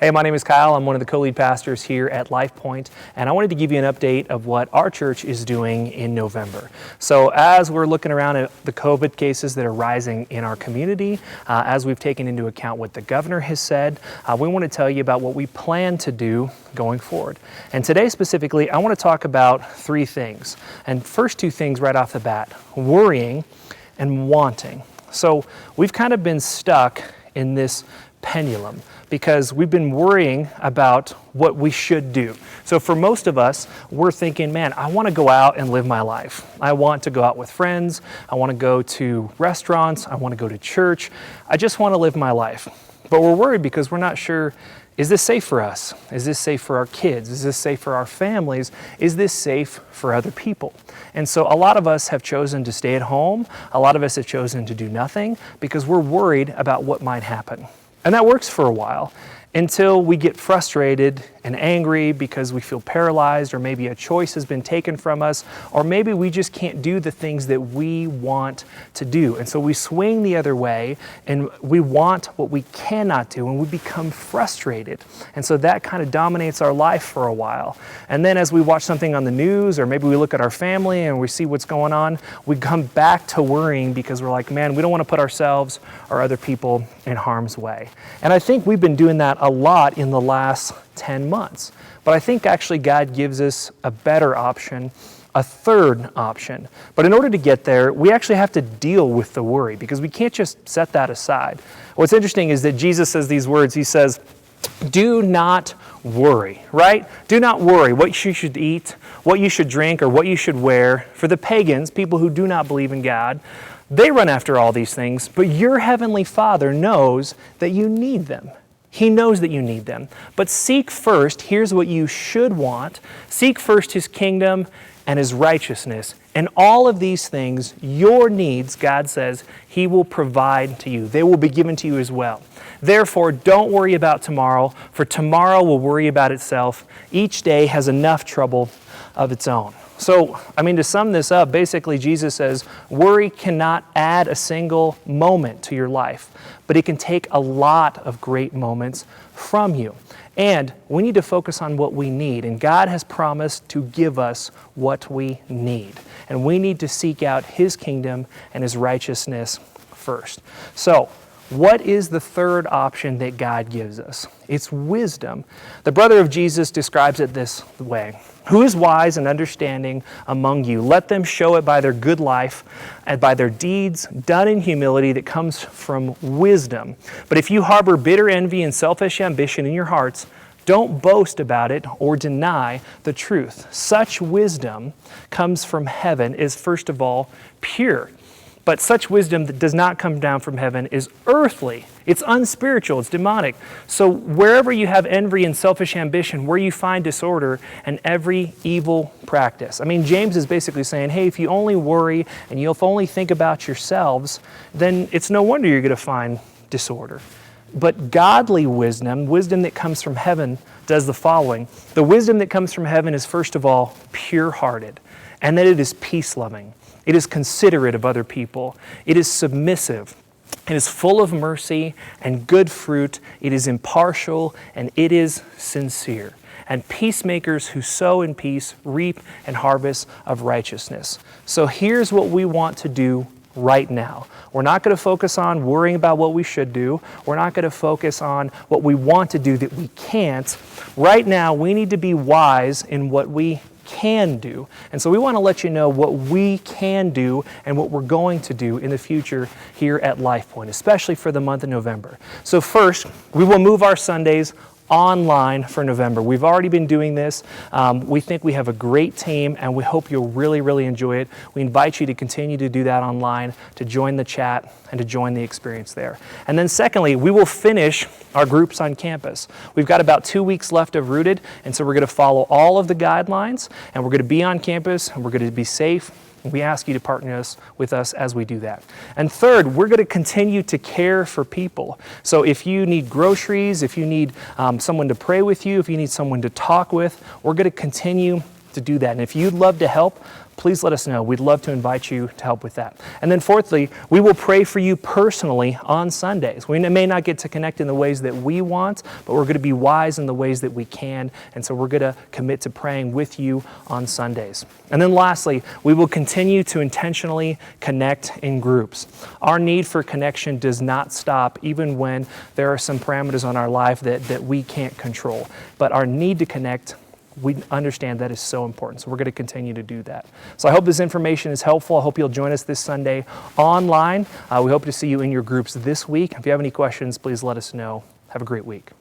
Hey, my name is Kyle. I'm one of the co-lead pastors here at LifePoint, and I wanted to give you an update of what our church is doing in November. So as we're looking around at the COVID cases that are rising in our community, as we've taken into account what the governor has said, we want to tell you about what we plan to do going forward. And today specifically, I want to talk about three things. And first two things right off the bat, worrying and wanting. So we've kind of been stuck in this pendulum because we've been worrying about what we should do. So for most of us, we're thinking, man, I want to go out and live my life. I want to go out with friends. I want to go to restaurants. I want to go to church. I just want to live my life. But we're worried because we're not sure, is this safe for us? Is this safe for our kids? Is this safe for our families? Is this safe for other people? And so a lot of us have chosen to stay at home. A lot of us have chosen to do nothing because we're worried about what might happen. And that works for a while until we get frustrated and angry because we feel paralyzed, or maybe a choice has been taken from us, or maybe we just can't do the things that we want to do. And so we swing the other way and we want what we cannot do, and we become frustrated. And so that kind of dominates our life for a while. And then as we watch something on the news, or maybe we look at our family and we see what's going on, we come back to worrying because we're like, man, we don't want to put ourselves or other people in harm's way. And I think we've been doing that a lot in the last 10 months. But I think actually God gives us a better option, a third option. But in order to get there, we actually have to deal with the worry because we can't just set that aside. What's interesting is that Jesus says these words. He says, do not worry, right? Do not worry what you should eat, what you should drink, or what you should wear. For the pagans, people who do not believe in God, they run after all these things, but your heavenly Father knows that you need them. He knows that you need them. But seek first, here's what you should want, seek first His kingdom and His righteousness. And all of these things, your needs, God says, He will provide to you. They will be given to you as well. Therefore, don't worry about tomorrow, for tomorrow will worry about itself. Each day has enough trouble of its own. So, to sum this up, basically Jesus says, worry cannot add a single moment to your life, but it can take a lot of great moments from you. And we need to focus on what we need, and God has promised to give us what we need. And we need to seek out His kingdom and His righteousness first. So, what is the third option that God gives us? It's wisdom. The brother of Jesus describes it this way. Who is wise and understanding among you? Let them show it by their good life and by their deeds done in humility that comes from wisdom. But if you harbor bitter envy and selfish ambition in your hearts, don't boast about it or deny the truth. Such wisdom comes from heaven is first of all pure. But such wisdom that does not come down from heaven is earthly. It's unspiritual. It's demonic. So wherever you have envy and selfish ambition, where you find disorder and every evil practice. James is basically saying, hey, if you only worry and you'll only think about yourselves, then it's no wonder you're going to find disorder. But godly wisdom, wisdom that comes from heaven, does the following. The wisdom that comes from heaven is first of all pure-hearted, and that it is peace-loving. It is considerate of other people. It is submissive. It is full of mercy and good fruit. It is impartial and it is sincere. And peacemakers who sow in peace reap and harvest of righteousness. So here's what we want to do right now. We're not going to focus on worrying about what we should do. We're not going to focus on what we want to do that we can't. Right now, we need to be wise in what we can do. And so we want to let you know what we can do and what we're going to do in the future here at LifePoint, especially for the month of November. So first, we will move our Sundays online for November. We've already been doing this. We think we have a great team and we hope you'll really, really enjoy it. We invite you to continue to do that online, to join the chat and to join the experience there. And then secondly, we will finish our groups on campus. We've got about 2 weeks left of Rooted, and so we're going to follow all of the guidelines and we're going to be on campus and we're going to be safe. We ask you to partner with us as we do that. And third, we're going to continue to care for people. So if you need groceries, if you need someone to pray with you, if you need someone to talk with, we're going to continue to do that. And if you'd love to help, please let us know. We'd love to invite you to help with that. And then fourthly, we will pray for you personally on Sundays. We may not get to connect in the ways that we want, but we're going to be wise in the ways that we can. And so we're going to commit to praying with you on Sundays. And then lastly, we will continue to intentionally connect in groups. Our need for connection does not stop even when there are some parameters on our life that we can't control. But our need to connect, we understand that is so important. So we're going to continue to do that. So I hope this information is helpful. I hope you'll join us this Sunday online. We hope to see you in your groups this week. If you have any questions, please let us know. Have a great week.